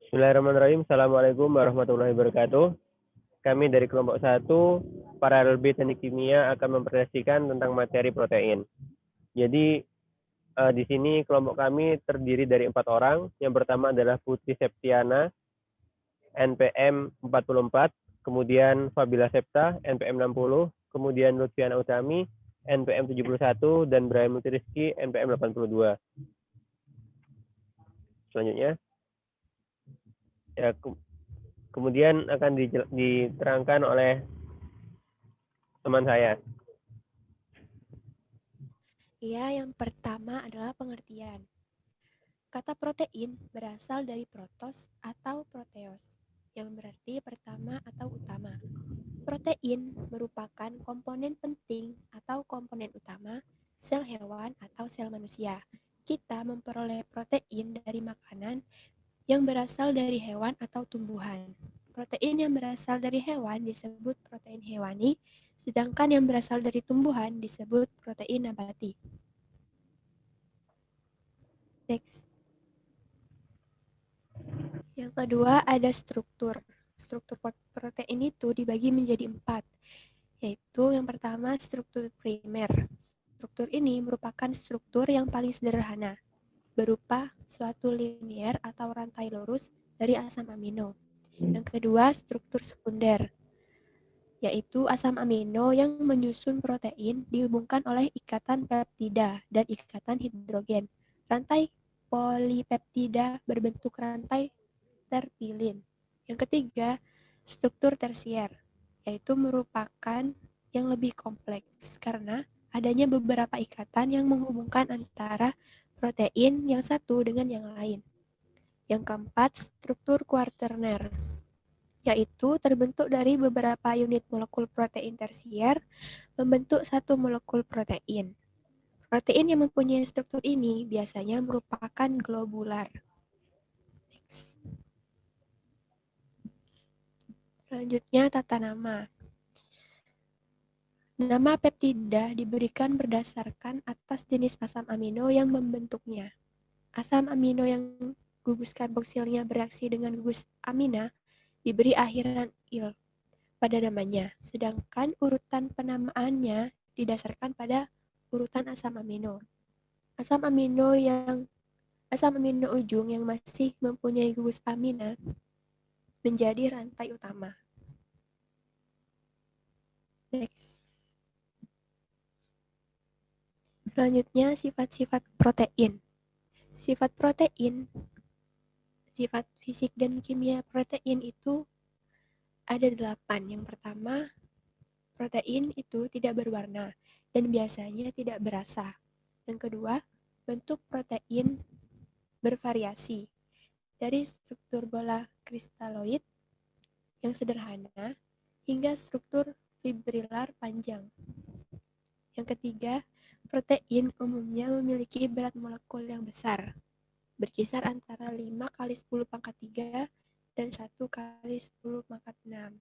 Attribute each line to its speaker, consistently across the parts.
Speaker 1: Bismillahirrahmanirrahim. Assalamualaikum warahmatullahi wabarakatuh. Kami dari kelompok 1, Paralel B Teknik Kimia akan mempresentasikan tentang materi protein. Jadi di sini kelompok kami terdiri dari 4 orang. Yang pertama adalah Putri Septiana, NPM 44, kemudian Fabila Septa, NPM 60, kemudian Lutfiana Utami, NPM 71, dan Brahim Rizky, NPM 82. Selanjutnya, ya, kemudian akan diterangkan oleh teman saya.
Speaker 2: Ya, yang pertama adalah pengertian. Kata protein berasal dari protos atau proteos, yang berarti pertama atau utama. Protein merupakan komponen penting atau komponen utama sel hewan atau sel manusia. Kita memperoleh protein dari makanan yang berasal dari hewan atau tumbuhan. Protein yang berasal dari hewan disebut protein hewani, sedangkan yang berasal dari tumbuhan disebut protein nabati. Next. Yang kedua ada struktur. Struktur protein itu dibagi menjadi 4, yaitu yang pertama struktur primer. Struktur ini merupakan struktur yang paling sederhana, berupa suatu linier atau rantai lurus dari asam amino. Yang kedua, struktur sekunder, yaitu asam amino yang menyusun protein dihubungkan oleh ikatan peptida dan ikatan hidrogen. Rantai polipeptida berbentuk rantai terpilin. Yang ketiga, struktur tersier, yaitu merupakan yang lebih kompleks karena adanya beberapa ikatan yang menghubungkan antara protein yang satu dengan yang lain. Yang keempat, struktur kuaterner, yaitu terbentuk dari beberapa unit molekul protein tersier membentuk satu molekul protein. Protein yang mempunyai struktur ini biasanya merupakan globular. Next. Selanjutnya, tata nama. Nama peptida diberikan berdasarkan atas jenis asam amino yang membentuknya. Asam amino yang gugus karboksilnya bereaksi dengan gugus amina diberi akhiran -il pada namanya, sedangkan urutan penamaannya didasarkan pada urutan asam amino. Asam amino ujung yang masih mempunyai gugus amina menjadi rantai utama. Next. Selanjutnya, sifat-sifat protein. Sifat fisik dan kimia protein itu ada 8. Yang pertama, protein itu tidak berwarna dan biasanya tidak berasa. Yang kedua, bentuk protein bervariasi dari struktur bola kristaloid yang sederhana hingga struktur fibrilar panjang. Yang ketiga, protein umumnya memiliki berat molekul yang besar, berkisar antara 5 kali 10 pangkat 3 dan 1 kali 10 pangkat 6.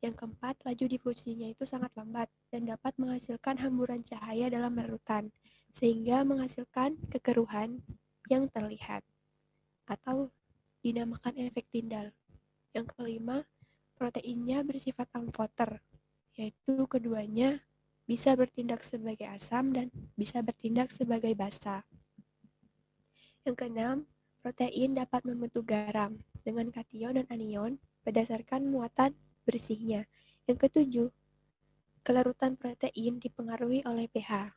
Speaker 2: Yang keempat, laju difusinya itu sangat lambat dan dapat menghasilkan hamburan cahaya dalam larutan, sehingga menghasilkan kekeruhan yang terlihat, atau dinamakan efek Tyndall. Yang kelima, proteinnya bersifat amfoter, yaitu keduanya bisa bertindak sebagai asam dan bisa bertindak sebagai basa. Yang keenam, protein dapat membentuk garam dengan kation dan anion berdasarkan muatan bersihnya. Yang ketujuh, kelarutan protein dipengaruhi oleh pH.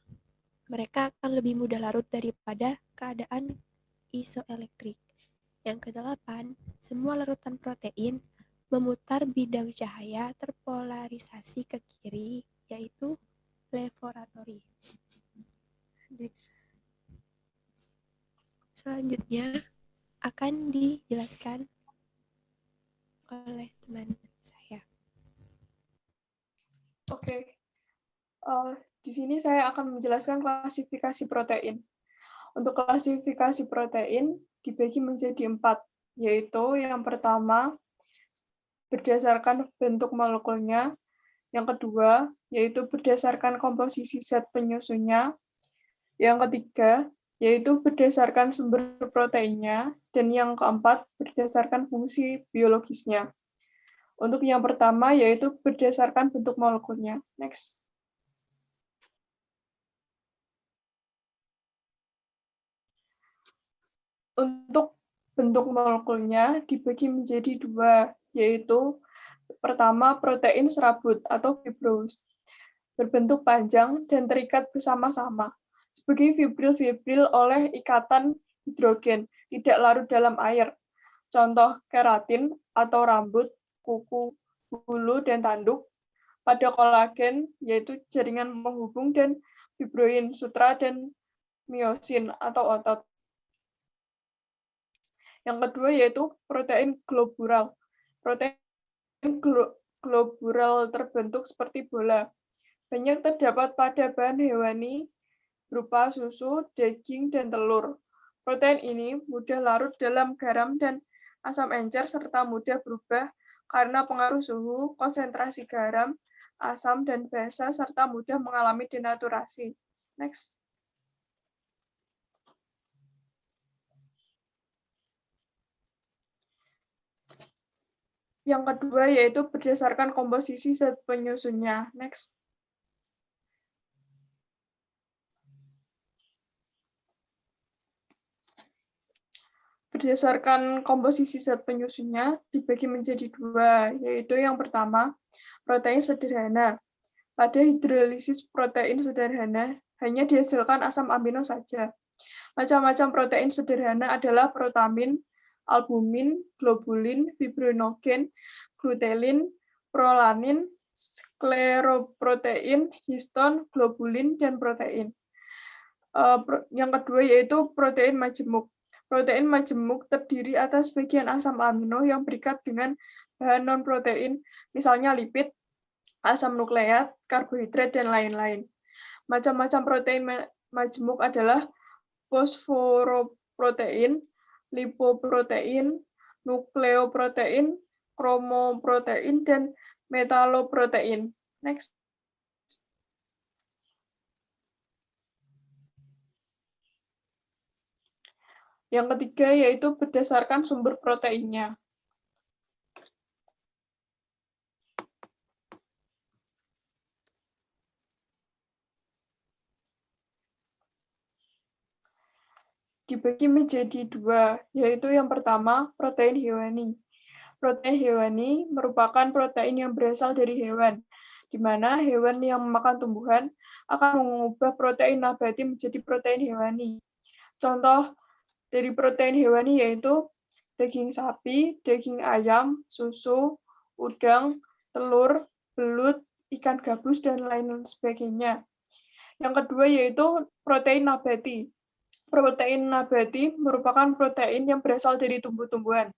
Speaker 2: Mereka akan lebih mudah larut daripada keadaan isoelektrik. Yang kedelapan, semua larutan protein memutar bidang cahaya terpolarisasi ke kiri, yaitu laboratory. Selanjutnya akan dijelaskan oleh teman saya.
Speaker 3: Oke. Di sini saya akan menjelaskan klasifikasi protein. Untuk klasifikasi protein dibagi menjadi 4, yaitu yang pertama berdasarkan bentuk molekulnya, yang kedua yaitu berdasarkan komposisi zat penyusunnya, yang ketiga yaitu berdasarkan sumber proteinnya, dan yang keempat berdasarkan fungsi biologisnya. Untuk yang pertama yaitu berdasarkan bentuk molekulnya. Next. Untuk bentuk molekulnya dibagi menjadi dua, yaitu pertama protein serabut atau fibrous, berbentuk panjang dan terikat bersama-sama sebagai fibril-fibril oleh ikatan hidrogen, tidak larut dalam air. Contoh keratin atau rambut, kuku, bulu, dan tanduk. Pada kolagen, yaitu jaringan penghubung, dan fibroin, sutra, dan miosin atau otot. Yang kedua yaitu protein globural. Protein globural terbentuk seperti bola. Banyak terdapat pada bahan hewani berupa susu, daging, dan telur. Protein ini mudah larut dalam garam dan asam encer serta mudah berubah karena pengaruh suhu, konsentrasi garam, asam, dan basa serta mudah mengalami denaturasi. Next. Yang kedua yaitu berdasarkan komposisi zat penyusunnya. Next. Berdasarkan komposisi zat penyusunnya dibagi menjadi dua, yaitu yang pertama, protein sederhana. Pada hidrolisis protein sederhana hanya dihasilkan asam amino saja. Macam-macam protein sederhana adalah protamin, albumin, globulin, fibrinogen, glutelin, prolanin, skleroprotein, histon, globulin, dan protein. Yang kedua yaitu protein majemuk. Protein majemuk terdiri atas bagian asam amino yang berikat dengan bahan non-protein, misalnya lipid, asam nukleat, karbohidrat, dan lain-lain. Macam-macam protein majemuk adalah fosforoprotein, lipoprotein, nukleoprotein, kromoprotein, dan metaloprotein. Next. Yang ketiga yaitu berdasarkan sumber proteinnya. Dibagi menjadi dua, yaitu yang pertama, protein hewani. Protein hewani merupakan protein yang berasal dari hewan, di mana hewan yang memakan tumbuhan akan mengubah protein nabati menjadi protein hewani. Contoh dari protein hewani yaitu daging sapi, daging ayam, susu, udang, telur, belut, ikan gabus, dan lain sebagainya. Yang kedua yaitu protein nabati. Protein nabati merupakan protein yang berasal dari tumbuh-tumbuhan.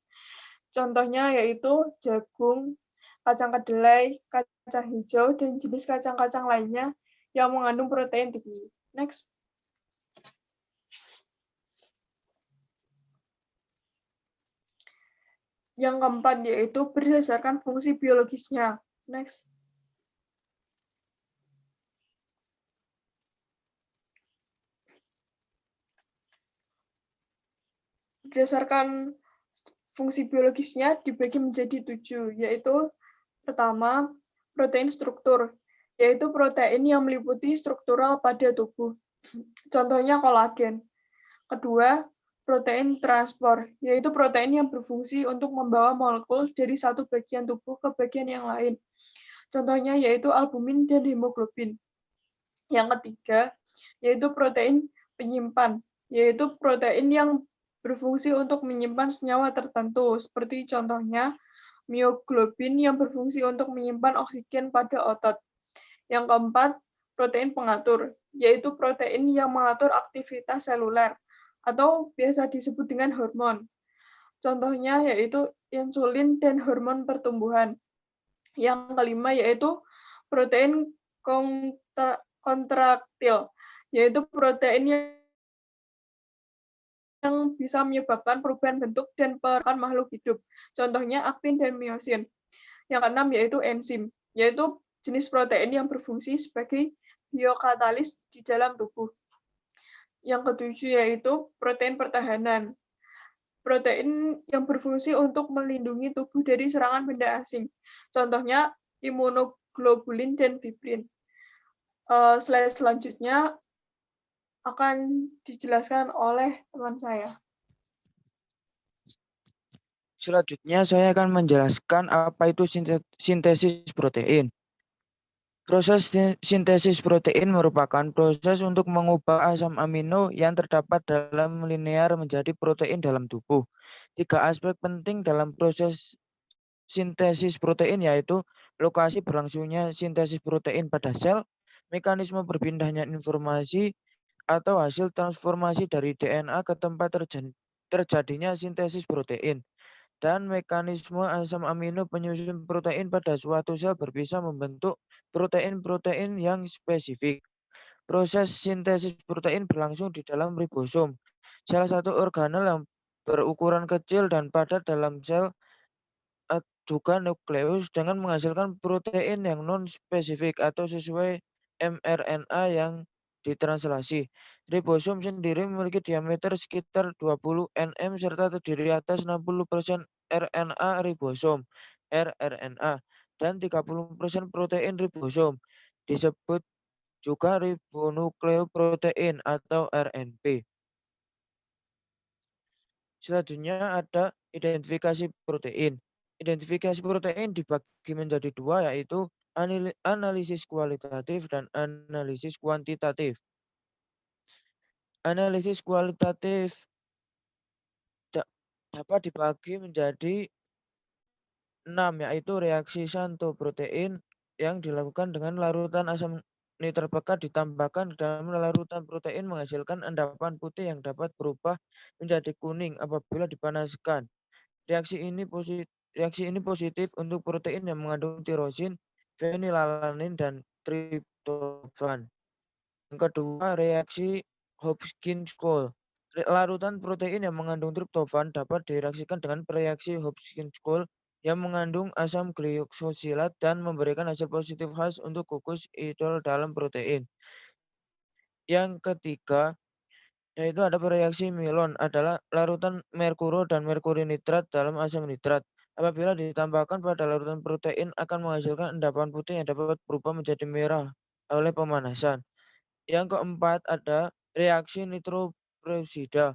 Speaker 3: Contohnya yaitu jagung, kacang kedelai, kacang hijau, dan jenis kacang-kacang lainnya yang mengandung protein tinggi. Next. Yang keempat yaitu berdasarkan fungsi biologisnya. Next. Berdasarkan fungsi biologisnya dibagi menjadi 7, yaitu pertama, protein struktur, yaitu protein yang meliputi struktural pada tubuh. Contohnya kolagen. Kedua, protein transport, yaitu protein yang berfungsi untuk membawa molekul dari satu bagian tubuh ke bagian yang lain. Contohnya yaitu albumin dan hemoglobin. Yang ketiga, yaitu protein penyimpan, yaitu protein yang berfungsi untuk menyimpan senyawa tertentu, seperti contohnya mioglobin yang berfungsi untuk menyimpan oksigen pada otot. Yang keempat, protein pengatur, yaitu protein yang mengatur aktivitas seluler, atau biasa disebut dengan hormon. Contohnya yaitu insulin dan hormon pertumbuhan. Yang kelima yaitu protein kontraktil, yaitu protein yang bisa menyebabkan perubahan bentuk dan pergerakan makhluk hidup. Contohnya aktin dan miosin. Yang keenam yaitu enzim, yaitu jenis protein yang berfungsi sebagai biokatalis di dalam tubuh. Yang ketujuh yaitu protein pertahanan. Protein yang berfungsi untuk melindungi tubuh dari serangan benda asing. Contohnya imunoglobulin dan fibrin. Slide selanjutnya akan dijelaskan oleh teman saya.
Speaker 4: Selanjutnya saya akan menjelaskan apa itu sintesis protein. Proses sintesis protein merupakan proses untuk mengubah asam amino yang terdapat dalam linear menjadi protein dalam tubuh. 3 aspek penting dalam proses sintesis protein yaitu lokasi berlangsungnya sintesis protein pada sel, mekanisme berpindahnya informasi atau hasil transformasi dari DNA ke tempat terjadinya sintesis protein, dan mekanisme asam amino penyusun protein pada suatu sel berpisah membentuk protein-protein yang spesifik. Proses sintesis protein berlangsung di dalam ribosom, salah satu organel yang berukuran kecil dan padat dalam sel, juga nukleus, dengan menghasilkan protein yang non-spesifik atau sesuai mRNA yang ditranslasi. Ribosom sendiri memiliki diameter sekitar 20 nm serta terdiri atas 60% RNA ribosom (rRNA) dan 30% protein ribosom, disebut juga ribonukleoprotein atau RNP. Selanjutnya ada identifikasi protein. Identifikasi protein dibagi menjadi 2, yaitu analisis kualitatif dan analisis kuantitatif. Analisis kualitatif dapat dibagi menjadi 6, yaitu reaksi Santo protein yang dilakukan dengan larutan asam nitrat pekat ditambahkan dalam larutan protein menghasilkan endapan putih yang dapat berubah menjadi kuning apabila dipanaskan. Reaksi ini positif untuk protein yang mengandung tirosin, fenilalanin, dan triptofan. Yang kedua, reaksi Hopkins-Cole. Larutan protein yang mengandung triptofan dapat direaksikan dengan reaksi Hopkins-Cole yang mengandung asam gliososilat dan memberikan hasil positif khas untuk gugus idol dalam protein. Yang ketiga, yaitu ada reaksi Milon, adalah larutan merkuro dan merkuri nitrat dalam asam nitrat. Apabila ditambahkan pada larutan protein akan menghasilkan endapan putih yang dapat berubah menjadi merah oleh pemanasan. Yang keempat ada reaksi nitroperoksida.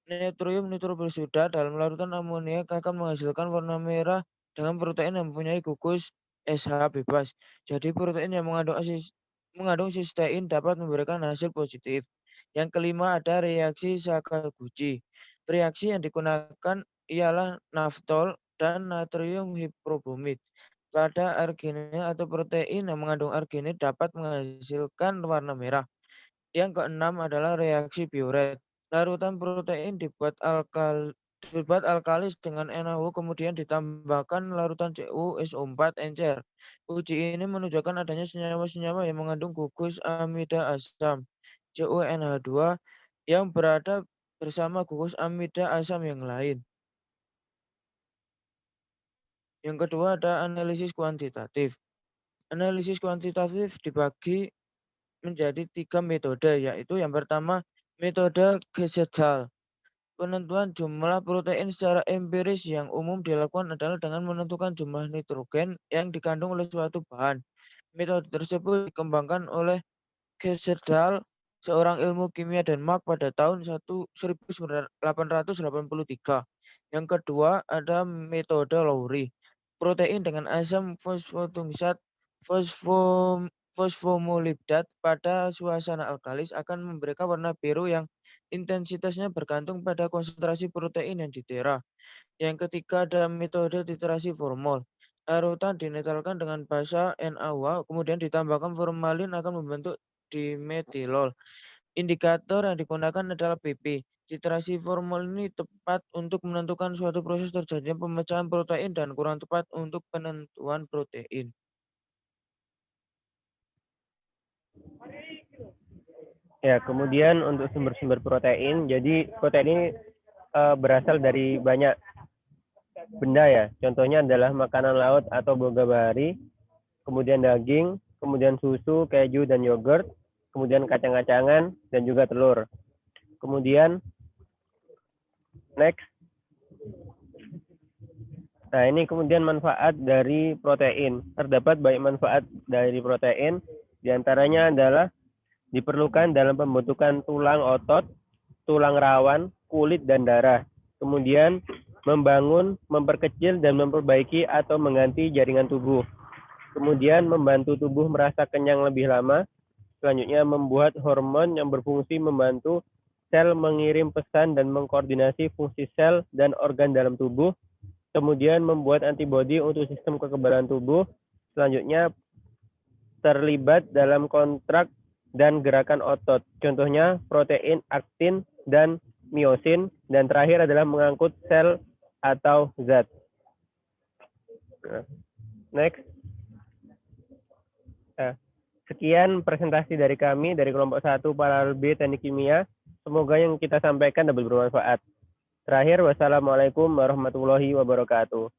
Speaker 4: Natrium nitroperoksida dalam larutan amoniak akan menghasilkan warna merah dengan protein yang mempunyai gugus SH bebas. Jadi protein yang mengandung sistein dapat memberikan hasil positif. Yang kelima ada reaksi Sakaguchi. Reaksi yang digunakan ialah naftol dan natrium hipobromoid. Pada arginine atau protein yang mengandung arginine dapat menghasilkan warna merah. Yang keenam adalah reaksi Biuret. Larutan protein dibuat alkalis dengan NaOH kemudian ditambahkan larutan CuSO4 encer. Uji ini menunjukkan adanya senyawa-senyawa yang mengandung gugus amida asam CuNH2 yang berada bersama gugus amida asam yang lain. Yang kedua ada analisis kuantitatif. Analisis kuantitatif dibagi menjadi 3 metode, yaitu yang pertama metode Gestalt. Penentuan jumlah protein secara empiris yang umum dilakukan adalah dengan menentukan jumlah nitrogen yang dikandung oleh suatu bahan. Metode tersebut dikembangkan oleh Gestalt, seorang ilmu kimia Denmark pada tahun 1883. Yang kedua ada metode Lowry. Protein dengan asam fosfotungsat fosfomolibdat pada suasana alkalis akan memberikan warna biru yang intensitasnya bergantung pada konsentrasi protein yang didera. Yang ketiga ada metode titrasi formol. Larutan dinetralkan dengan basa NaOH, kemudian ditambahkan formalin akan membentuk dimetilol. Indikator yang digunakan adalah PP. Titrasi formol ini tepat untuk menentukan suatu proses terjadinya pemecahan protein dan kurang tepat untuk penentuan protein.
Speaker 1: Ya, kemudian untuk sumber-sumber protein, jadi protein ini berasal dari banyak benda ya. Contohnya adalah makanan laut atau boga-bahari, kemudian daging, kemudian susu, keju, dan yogurt, kemudian kacang-kacangan, dan juga telur. Kemudian next. Nah, ini kemudian manfaat dari protein. Terdapat banyak manfaat dari protein, diantaranya adalah diperlukan dalam pembentukan tulang otot, tulang rawan, kulit, dan darah. Kemudian membangun, memperkecil, dan memperbaiki atau mengganti jaringan tubuh. Kemudian membantu tubuh merasa kenyang lebih lama. Selanjutnya membuat hormon yang berfungsi membantu sel mengirim pesan dan mengkoordinasi fungsi sel dan organ dalam tubuh. Kemudian membuat antibodi untuk sistem kekebalan tubuh. Selanjutnya terlibat dalam kontrak dan gerakan otot. Contohnya protein, aktin, dan miosin. Dan terakhir adalah mengangkut sel atau zat. Next. Sekian presentasi dari kami dari kelompok 1 Paralel B Teknik Kimia. Semoga yang kita sampaikan dapat bermanfaat. Terakhir, wassalamualaikum warahmatullahi wabarakatuh.